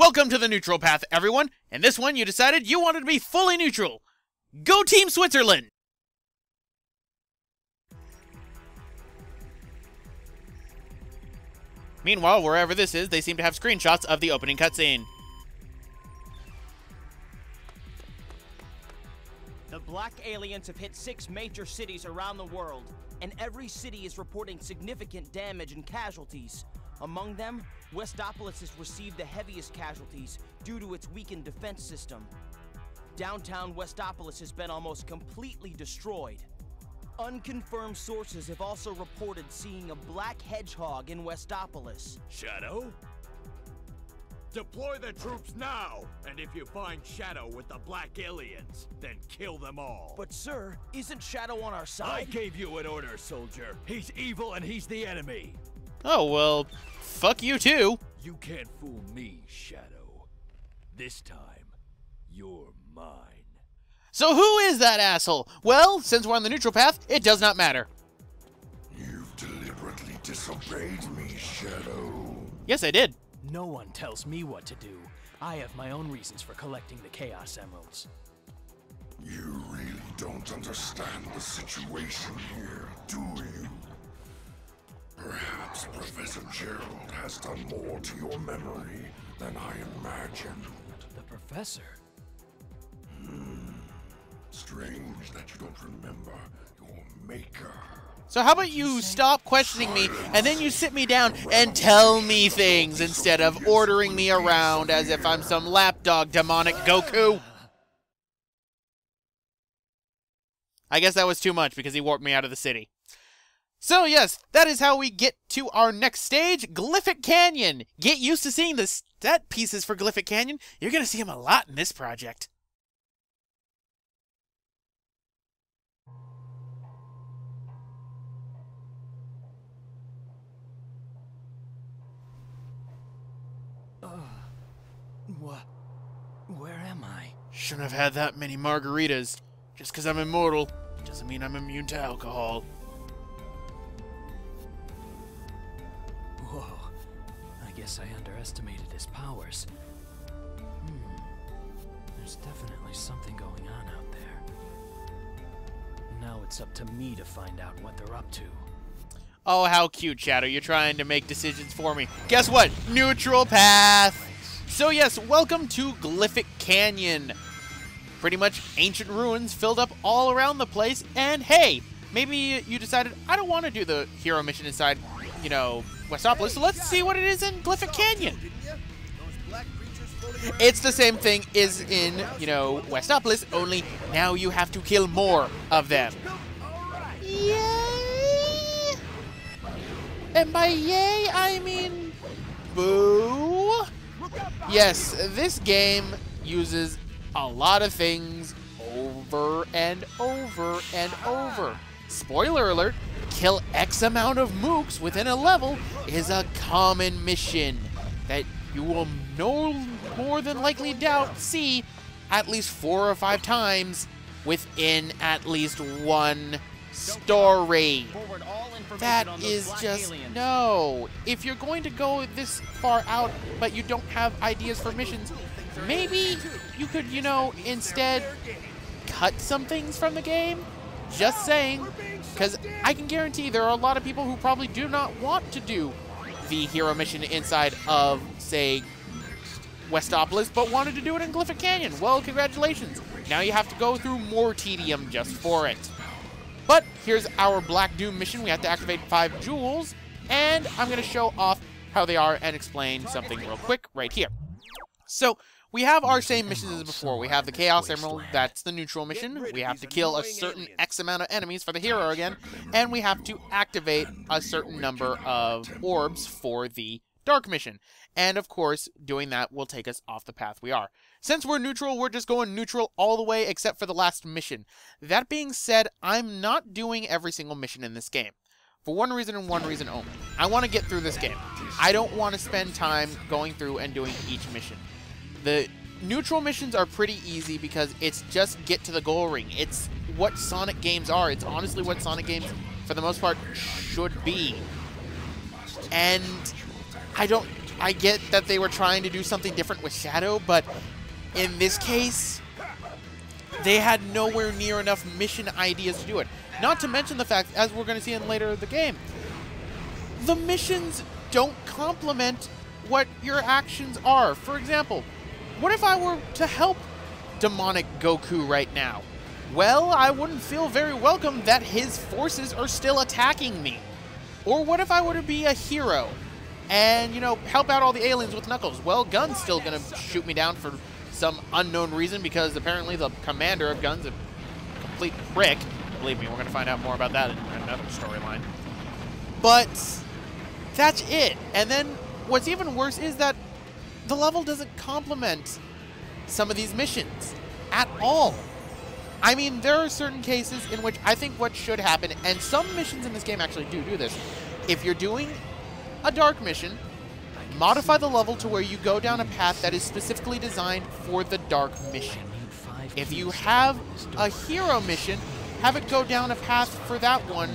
Welcome to the neutral path, everyone. In this one, you decided you wanted to be fully neutral. Go Team Switzerland! Meanwhile, wherever this is, they seem to have screenshots of the opening cutscene. The black aliens have hit 6 major cities around the world, and every city is reporting significant damage and casualties. Among them, Westopolis has received the heaviest casualties due to its weakened defense system. Downtown Westopolis has been almost completely destroyed. Unconfirmed sources have also reported seeing a black hedgehog in Westopolis. Shadow? Deploy the troops now! And if you find Shadow with the black aliens, then kill them all. But sir, isn't Shadow on our side? I gave you an order, soldier. He's evil and he's the enemy. Oh, well, fuck you too. You can't fool me, Shadow. This time, you're mine. So who is that asshole? Well, since we're on the neutral path, it does not matter. You've deliberately disobeyed me, Shadow. Yes, I did. No one tells me what to do. I have my own reasons for collecting the Chaos Emeralds. You really don't understand the situation here, do you? Perhaps Professor Gerald has done more to your memory than I imagined. The Professor? Strange that you don't remember your maker. So how about you stop questioning me, and then you sit me down and tell me things instead of ordering me around as if I'm some lapdog demonic Goku? I guess that was too much because he warped me out of the city. So yes, that is how we get to our next stage, Glyphic Canyon. Get used to seeing the set pieces for Glyphic Canyon. You're going to see them a lot in this project. Where am I? Shouldn't have had that many margaritas. Just because I'm immortal doesn't mean I'm immune to alcohol. Whoa. I guess I underestimated his powers. There's definitely something going on out there. Now it's up to me to find out what they're up to. Oh, how cute, Shadow. You're trying to make decisions for me. Guess what? Neutral path. So yes, welcome to Glyphic Canyon. Pretty much ancient ruins filled up all around the place. And hey, maybe you decided, I don't want to do the hero mission inside, you know, Westopolis. So let's see what it is in Glyphic Canyon. It's the same thing as in, you know, Westopolis, only now you have to kill more of them. Yay! And by yay, I mean boo. Yes, this game uses a lot of things over and over and over. Spoiler alert, kill X amount of mooks within a level is a common mission that you will no more than likely see at least 4 or 5 times within at least one story. That is just, no. If you're going to go this far out, but you don't have ideas for missions, maybe you could, you know, instead cut some things from the game. Just saying, because I can guarantee there are a lot of people who probably do not want to do the hero mission inside of, say, Westopolis, but wanted to do it in Glyphic Canyon. Well, congratulations. Now you have to go through more tedium just for it. But here's our Black Doom mission. We have to activate 5 jewels, and I'm going to show off how they are and explain something real quick right here. So we have our same missions as before. We have the Chaos Emerald, that's the neutral mission. We have to kill a certain X amount of enemies for the hero again, and we have to activate a certain number of orbs for the Dark mission. And of course, doing that will take us off the path we are. Since we're neutral, we're just going neutral all the way except for the last mission. That being said, I'm not doing every single mission in this game. For one reason and one reason only. I want to get through this game. I don't want to spend time going through and doing each mission. The neutral missions are pretty easy because it's just get to the goal ring. It's what Sonic games are. It's honestly what Sonic games, for the most part, should be. And I don't I get that they were trying to do something different with Shadow, but in this case, they had nowhere near enough mission ideas to do it. Not to mention the fact, as we're going to see in later in the game, the missions don't complement what your actions are. For example, what if I were to help demonic Goku right now? Well, I wouldn't feel very welcome that his forces are still attacking me. Or what if I were to be a hero and, you know, help out all the aliens with Knuckles? Well, Gun's still going to shoot me down for some unknown reason because apparently the commander of Gun's a complete prick. Believe me, we're going to find out more about that in another storyline. But that's it. And then what's even worse is that the level doesn't complement some of these missions at all. I mean, there are certain cases in which I think what should happen, and some missions in this game actually do this. If you're doing a dark mission, modify the level to where you go down a path that is specifically designed for the dark mission. If you have a hero mission, have it go down a path for that one,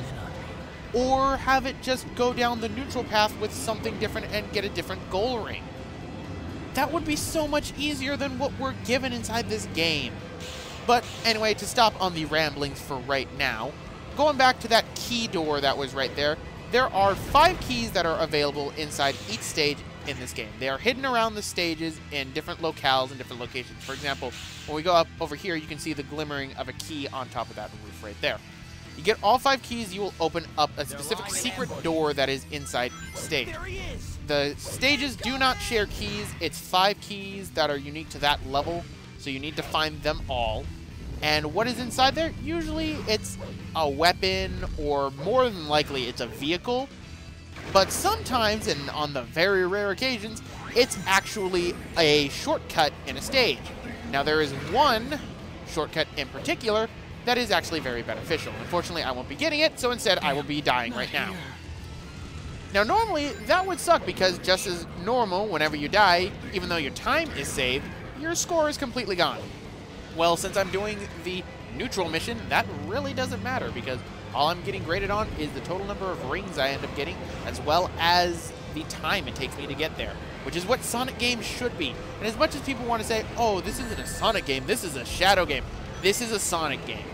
or have it just go down the neutral path with something different and get a different goal ring. That would be so much easier than what we're given inside this game. But anyway, to stop on the ramblings for right now, going back to that key door that was right there, there are 5 keys that are available inside each stage in this game. They are hidden around the stages in different locales and different locations. For example, when we go up over here, you can see the glimmering of a key on top of that roof right there. You get all 5 keys, you will open up a specific secret door that is inside each stage. The stages do not share keys. It's 5 keys that are unique to that level, so you need to find them all. And what is inside there? Usually it's a weapon, or more than likely it's a vehicle. But sometimes, and on the very rare occasions, it's actually a shortcut in a stage. Now there is one shortcut in particular that is actually very beneficial. Unfortunately, I won't be getting it, so instead I will be dying right now. Now normally, that would suck because just as normal, whenever you die, even though your time is saved, your score is completely gone. Well, since I'm doing the neutral mission, that really doesn't matter because all I'm getting graded on is the total number of rings I end up getting, as well as the time it takes me to get there, which is what Sonic games should be. And as much as people want to say, oh, this isn't a Sonic game, this is a Shadow game, this is a Sonic game.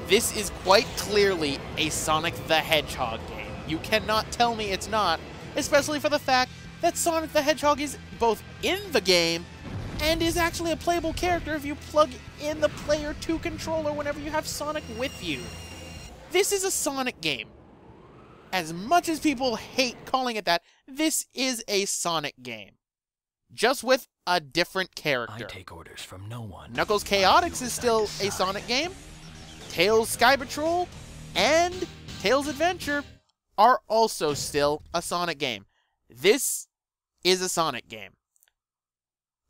This is quite clearly a Sonic the Hedgehog game. You cannot tell me it's not, especially for the fact that Sonic the Hedgehog is both in the game and is actually a playable character if you plug in the Player 2 controller whenever you have Sonic with you. This is a Sonic game. As much as people hate calling it that, this is a Sonic game. Just with a different character. I take orders from no one. Knuckles Chaotix is still a Sonic game. Tails Sky Patrol and Tails Adventure are also still a Sonic game. This is a Sonic game.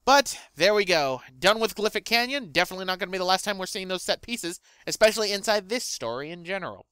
But there we go. Done with Glyphic Canyon. Definitely not going to be the last time we're seeing those set pieces, especially inside this story in general.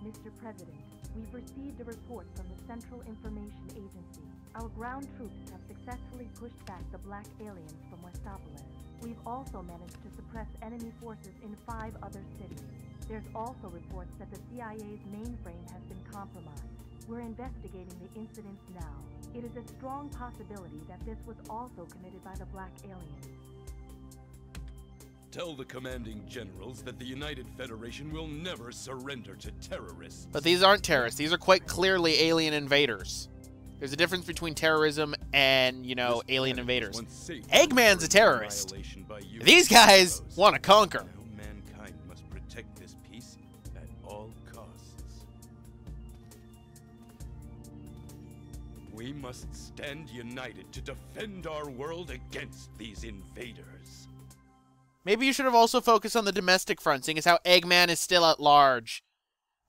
Mr. President, we've received a report from the Central Information Agency. Our ground troops have successfully pushed back the black aliens from Westopolis. We've also managed to suppress enemy forces in 5 other cities. There's also reports that the CIA's mainframe has been compromised. We're investigating the incidents now. It is a strong possibility that this was also committed by the black aliens. Tell the commanding generals that the United Federation will never surrender to terrorists. But these aren't terrorists. These are quite clearly alien invaders. There's a difference between terrorism and, you know, alien invaders. Eggman's a terrorist. These guys want to conquer. Mankind must protect this peace at all costs. We must stand united to defend our world against these invaders. Maybe you should have also focused on the domestic front, seeing as how Eggman is still at large.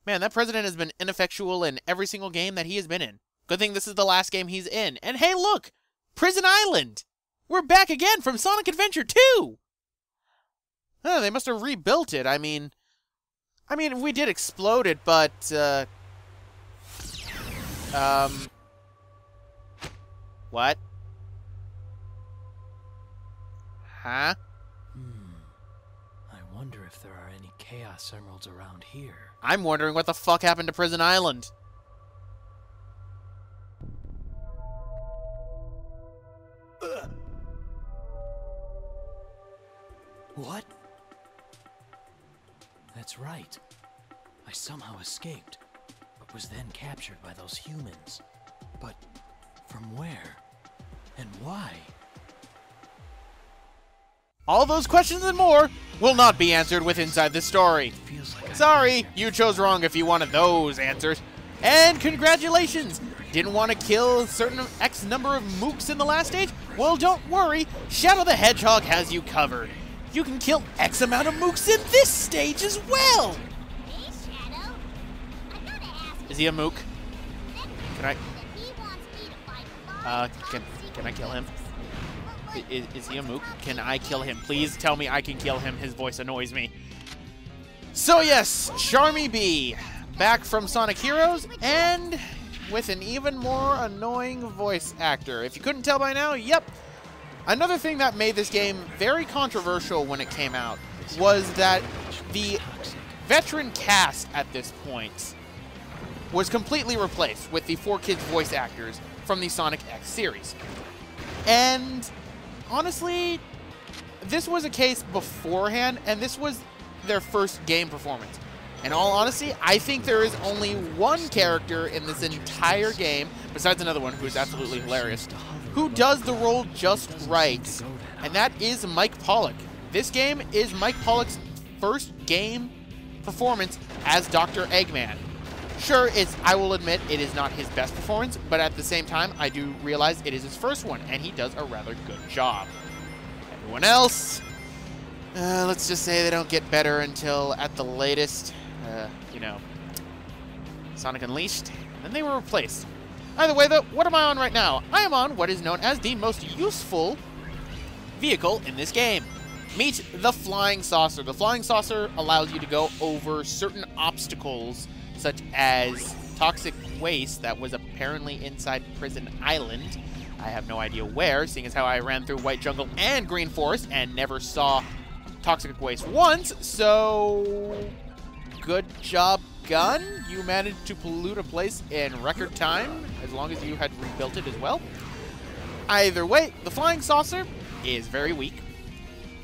Man, that president has been ineffectual in every single game that he has been in. Good thing this is the last game he's in. And hey, look! Prison Island! We're back again from Sonic Adventure 2! Oh, they must have rebuilt it. I mean, we did explode it, but, what? Huh? I wonder if there are any Chaos Emeralds around here. I'm wondering what the fuck happened to Prison Island. What? That's right. I somehow escaped, but was then captured by those humans. But from where? And why? All those questions and more will not be answered with Inside the Story. Sorry, you chose wrong if you wanted those answers. And congratulations! Didn't want to kill a certain X number of mooks in the last stage? Well, don't worry, Shadow the Hedgehog has you covered. You can kill X amount of mooks in this stage as well! Hey, Shadow. I gotta ask Is he a mook? Can I... if he wants me to fight Can I kill him? Is he a mook? Can I kill him? Please tell me I can kill him. His voice annoys me. So yes, Charmy B, back from Sonic Heroes, and with an even more annoying voice actor. If you couldn't tell by now, yep. Another thing that made this game very controversial when it came out was that the veteran cast at this point was completely replaced with the 4Kids voice actors from the Sonic X series. And honestly, this was a case beforehand, and this was their first game performance. In all honesty, I think there is only one character in this entire game, besides another one who is absolutely hilarious, who does the role just right, and that is Mike Pollock. This game is Mike Pollock's first game performance as Dr. Eggman. Sure, I will admit it is not his best performance, but at the same time, I do realize it is his first one, and he does a rather good job. Everyone else, let's just say they don't get better until, at the latest, you know, Sonic Unleashed, and then they were replaced. Either way, though, what am I on right now? I am on what is known as the most useful vehicle in this game. Meet the Flying Saucer. The Flying Saucer allows you to go over certain obstacles, such as toxic waste that was apparently inside Prison Island. I have no idea where, seeing as how I ran through White Jungle and Green Forest and never saw toxic waste once, so good job, Gun. You managed to pollute a place in record time, as long as you had rebuilt it as well. Either way, the Flying Saucer is very weak,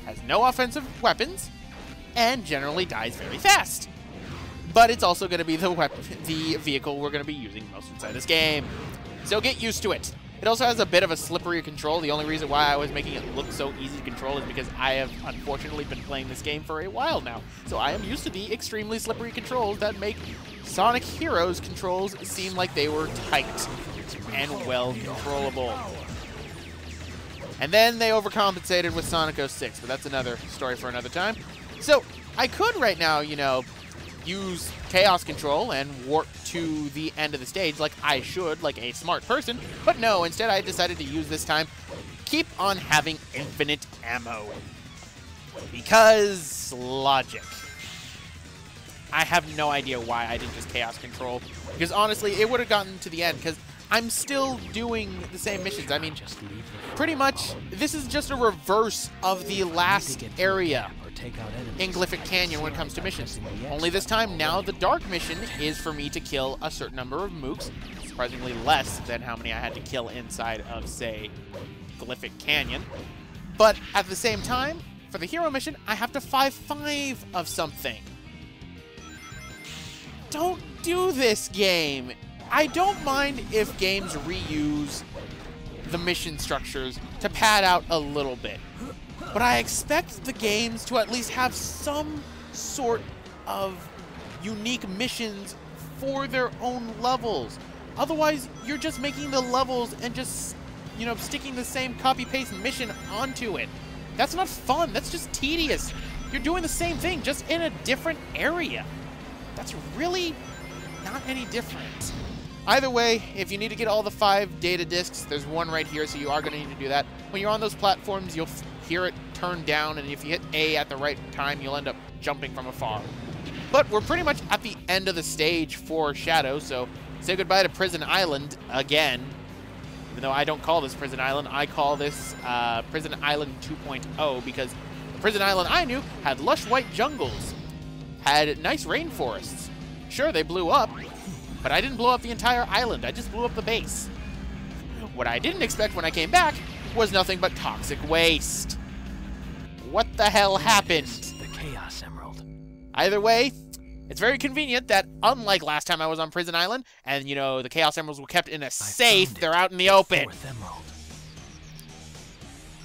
has no offensive weapons, and generally dies very fast. But it's also going to be the vehicle we're going to be using most inside this game. So get used to it. It also has a bit of a slippery control. The only reason why I was making it look so easy to control is because I have unfortunately been playing this game for a while now. So I am used to the extremely slippery controls that make Sonic Heroes controls seem like they were tight and well controllable. And then they overcompensated with Sonic 06, but that's another story for another time. So I could right now, you know, use Chaos Control and warp to the end of the stage like I should, like a smart person, but no, instead I decided to use this time, keep on having infinite ammo. Because logic. I have no idea why I didn't just Chaos Control, because honestly, it would have gotten to the end, because I'm still doing the same missions. I mean, pretty much, this is just a reverse of the last area in Glyphic Canyon when it comes to missions. Only this time, now the dark mission is for me to kill a certain number of mooks, surprisingly less than how many I had to kill inside of, say, Glyphic Canyon. But at the same time, for the hero mission, I have to 5-5 of something. Don't do this game. I don't mind if games reuse the mission structures to pad out a little bit. But I expect the games to at least have some sort of unique missions for their own levels. Otherwise, you're just making the levels and just, you know, sticking the same copy-paste mission onto it. That's not fun. That's just tedious. You're doing the same thing, just in a different area. That's really not any different. Either way, if you need to get all the 5 data discs, there's one right here, so you are going to need to do that. When you're on those platforms, you'll hear it turn down, and if you hit A at the right time, you'll end up jumping from afar. But we're pretty much at the end of the stage for Shadow, so say goodbye to Prison Island again. Even though I don't call this Prison Island, I call this Prison Island 2.0, because the Prison Island I knew had lush white jungles, had nice rainforests. Sure, they blew up, but I didn't blow up the entire island. I just blew up the base. What I didn't expect when I came back was nothing but toxic waste. What the hell happened? The Chaos Emerald. Either way, it's very convenient that, unlike last time I was on Prison Island, and, you know, the Chaos Emeralds were kept in a safe, they're out in the open. Fourth emerald.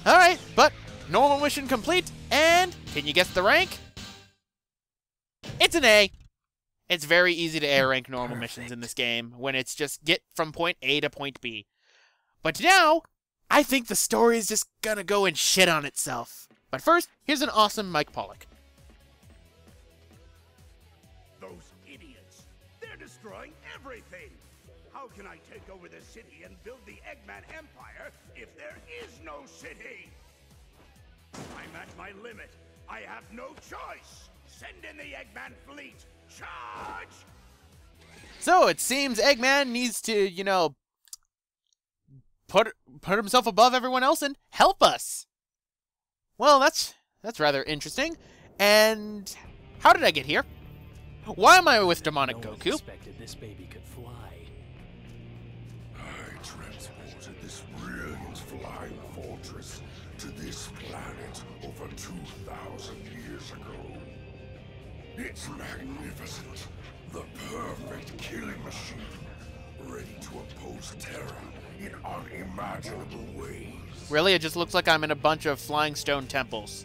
Alright, but normal mission complete, and can you guess the rank? It's an A. It's very easy to A rank normal missions in this game, when it's just get from point A to point B. But now, I think the story is just gonna go and shit on itself. But first, here's an awesome Mike Pollock. Those idiots! They're destroying everything! How can I take over the city and build the Eggman Empire if there is no city? I'm at my limit. I have no choice. Send in the Eggman fleet. Charge! So it seems Eggman needs to, you know, put himself above everyone else and help us. Well, that's rather interesting. And how did I get here? Why am I with Demonic No one Goku? expected this baby could fly. I transported this brilliant flying fortress to this planet over 2,000 years ago. It's magnificent. The perfect killing machine. Ready to oppose terror in unimaginable ways. Really? It just looks like I'm in a bunch of flying stone temples.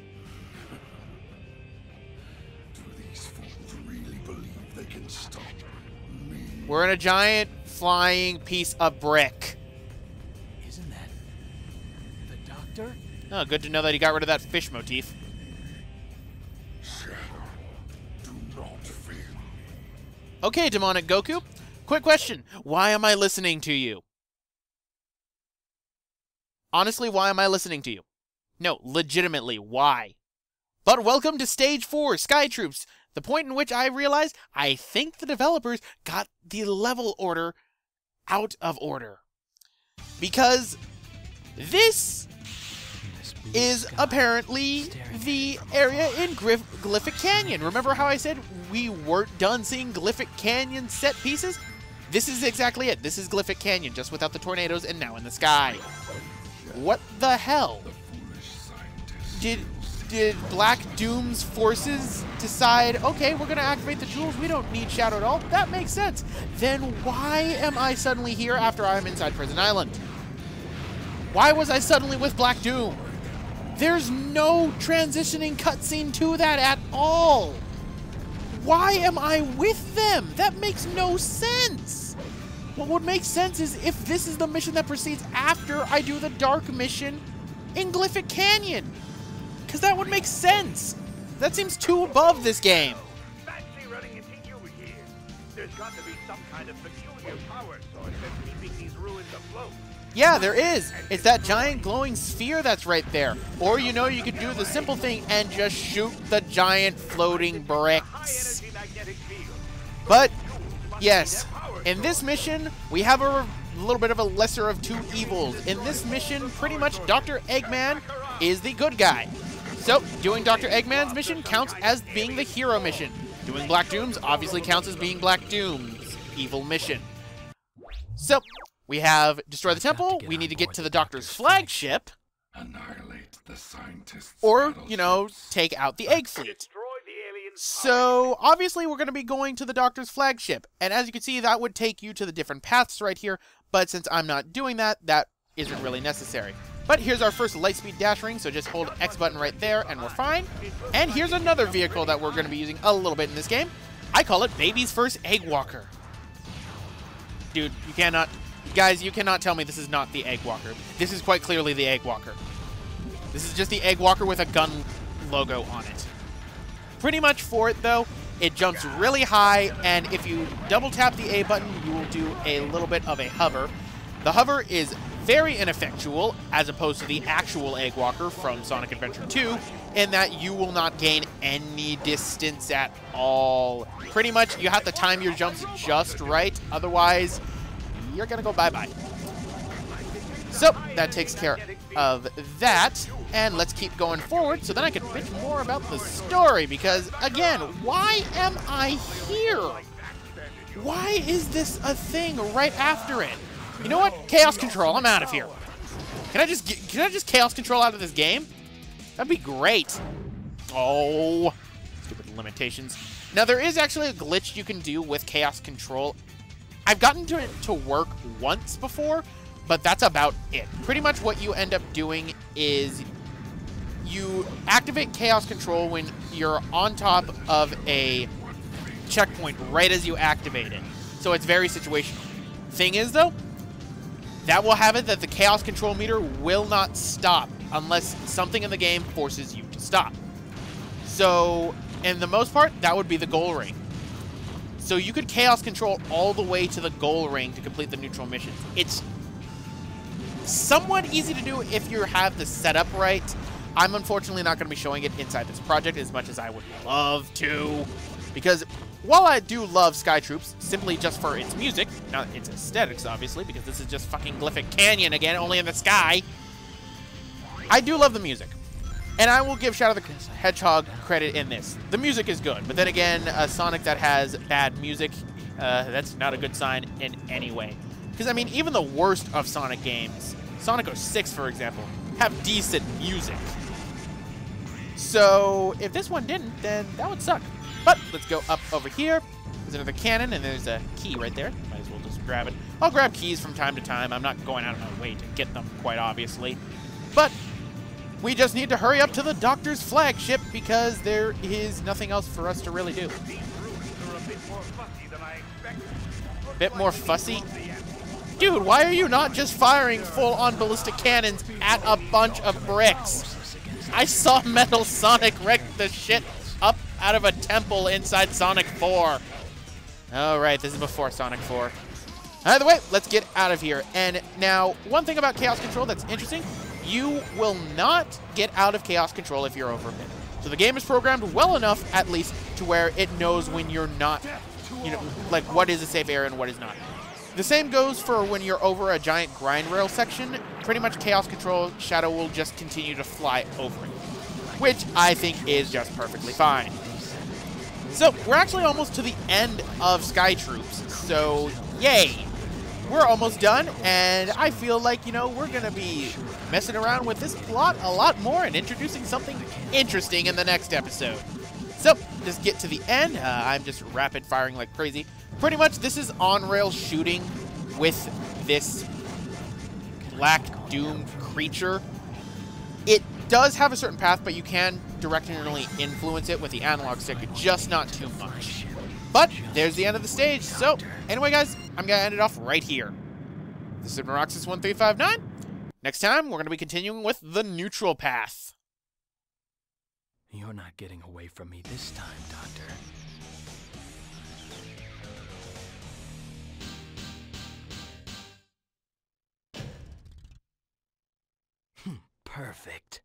Do these fools really believe they can stop me? We're in a giant flying piece of brick. Isn't that the doctor? Oh, good to know that he got rid of that fish motif. Shadow, do not fear me. Okay, Demonic Goku. Quick question. Why am I listening to you? Honestly, why am I listening to you? No, legitimately, why? But welcome to Stage 4, Sky Troops, the point in which I realized I think the developers got the level order out of order. Because this is apparently the area in Glyphic Canyon. Remember how I said we weren't done seeing Glyphic Canyon set pieces? This is exactly it. This is Glyphic Canyon, just without the tornadoes and now in the sky. What the hell? Did Black Doom's forces decide, okay, we're going to activate the jewels, we don't need Shadow at all? That makes sense. Then why am I suddenly here after I'm inside Prison Island? Why was I suddenly with Black Doom? There's no transitioning cutscene to that at all. Why am I with them? That makes no sense. What would make sense is if this is the mission that proceeds after I do the dark mission in Glyphic Canyon. Because that would make sense. That seems too above this game. Fancy running into you here. There's got to be some kind of peculiar power source that's keeping these ruins afloat. Yeah, there is. It's that giant glowing sphere that's right there. Or, you know, you could do the simple thing and just shoot the giant floating bricks. But, yes, in this mission, we have a little bit of a lesser of two evils. In this mission, pretty much Dr. Eggman is the good guy. So, doing Dr. Eggman's mission counts as being the hero mission. Doing Black Doom's obviously counts as being Black Doom's evil mission. So, we have Destroy the Temple, we need to get to the Doctor's flagship, Annihilate the scientists. or, you know, take out the Egg Fleet. So, obviously, we're going to be going to the Doctor's flagship, and as you can see, that would take you to the different paths right here, but since I'm not doing that, that isn't really necessary. But here's our first Lightspeed Dash Ring, so just hold X button right there, and we're fine. And here's another vehicle that we're going to be using a little bit in this game. I call it Baby's First Egg Walker. Dude, you cannot... Guys, you cannot tell me this is not the Egg Walker. This is quite clearly the Egg Walker. This is just the Egg Walker with a gun logo on it. Pretty much for it, though, it jumps really high, and if you double tap the A button, you will do a little bit of a hover. The hover is very ineffectual, as opposed to the actual Egg Walker from Sonic Adventure 2, in that you will not gain any distance at all. Pretty much, you have to time your jumps just right, otherwise, you're gonna go bye-bye. So that takes care of that, and let's keep going forward so then I can bitch more about the story, because again, why am I here? Why is this a thing right after it? You know what? Chaos Control, I'm out of here. Can I just Chaos Control out of this game? That'd be great. Oh, stupid limitations. Now there is actually a glitch you can do with Chaos Control. I've gotten to it to work once before, but that's about it. Pretty much what you end up doing is you activate Chaos Control when you're on top of a checkpoint right as you activate it. So it's very situational. Thing is, though, that will have it that the Chaos Control meter will not stop unless something in the game forces you to stop. So, in the most part, that would be the goal ring. So you could Chaos Control all the way to the goal ring to complete the neutral missions. It's somewhat easy to do if you have the setup right. I'm unfortunately not going to be showing it inside this project as much as I would love to, because while I do love Sky Troops, simply just for its music, not its aesthetics, obviously, because this is just fucking Glyphic Canyon again, only in the sky, I do love the music. And I will give Shadow the Hedgehog credit in this. The music is good, but then again, a Sonic that has bad music, that's not a good sign in any way. Because, I mean, even the worst of Sonic games, Sonic 06, for example, have decent music. So, if this one didn't, then that would suck. But let's go up over here. There's another cannon, and there's a key right there. Might as well just grab it. I'll grab keys from time to time. I'm not going out of my way to get them, quite obviously. But we just need to hurry up to the Doctor's flagship because there is nothing else for us to really do. Bit more fussy? Dude, why are you not just firing full-on ballistic cannons at a bunch of bricks? I saw Metal Sonic wreck the shit up out of a temple inside Sonic 4. Oh, right, this is before Sonic 4. Either way, let's get out of here. And now, one thing about Chaos Control that's interesting, you will not get out of Chaos Control if you're over a minute. So the game is programmed well enough, at least, to where it knows when you're not, you know, like what is a safe area and what is not. The same goes for when you're over a giant grind rail section. Pretty much Chaos Control, Shadow will just continue to fly over it, which I think is just perfectly fine. So we're actually almost to the end of Sky Troops, so yay! We're almost done, and I feel like, you know, we're going to be messing around with this plot a lot more and introducing something interesting in the next episode. So, just get to the end. I'm just rapid firing like crazy. Pretty much, this is on-rail shooting with this black doomed creature. It does have a certain path, but you can directionally influence it with the analog stick, just not too much. But there's the end of the stage. So, anyway, guys, I'm going to end it off right here. This is Roxas1359. Next time, we're going to be continuing with the neutral path. You're not getting away from me this time, Doctor. Perfect.